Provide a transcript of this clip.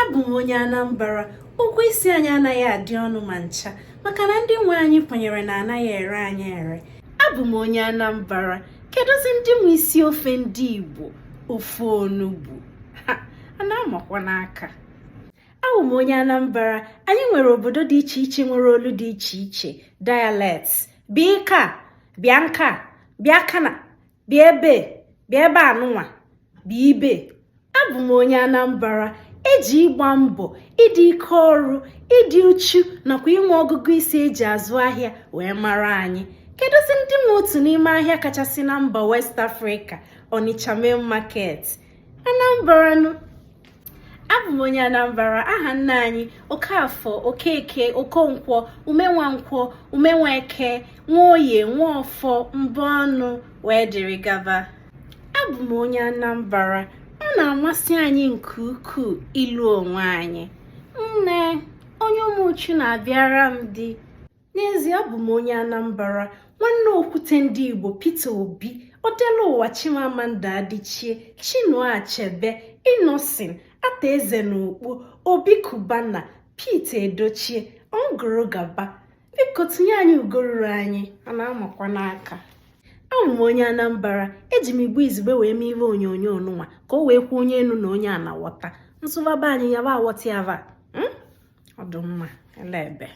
Abụ m onye Anambra. Ụgwọ isi anyị anaghị adị ọnụ ma ncha maka na ndị nwe anyị kwenyere na anaghị ere anyị ere. Abụ m onye Anambra. Kedụzi ndị nwe isi ofe ndị Igbo? Ofe onugbu. Ana amakwa n'aka. Abụ m onye Anambra. Anyị nwere obodo dị iche iche nwere olu dị iche iche, dialects. Bịa ka, bịa nka, bịa kana, bịa ebe anụnwa, bịa ibe. Abụ m onye Anambra. Eji ịgba mbọ, ịdị ike ọrụ, ịdị uchu nakwa inwe ọgụgụ isi eji azụ ahịa wee mara anyị. Kedụzi ndị nwe otu n'ime ahịa kachasị na mba West Africa, Onitsha Main Market? Anambra nụ. Abụ m onye Anambra. Aha nna anyị Okafọ, Okeke, Okonkwọ, Umenwankwọ, Umenweke, Nwoye, Nwọfọ, Mbọnụ wee dịrị gaba. Abụ m onye Anambra. Ọ na-amasị anyị nke ukwuu ilu onwe anyị. Nne, onye ụmụuchu na-abịara m di. N'ezie, abụ m onye Anambra. Nwanne okwute ndị Igbo Peter Obi, Odeluwa Chimamanda Adichie, Chinua Achebe, Innocent Ataeze n'Okpo, Obi Kubana, Pete Edochie, Ongoro Gaba. Biko tinye anyị ugoruru anyị, a na-amakwa n'aka. Abụ m onye Anambra. Eji m igbo izugbe wee mee ihe onyonyo nụnwa ka o wee kwuo onye enu na onye ana ghọta. Nsụvaba anyị ya ba aghọta ya va. Ọ dị mma, ele ebe.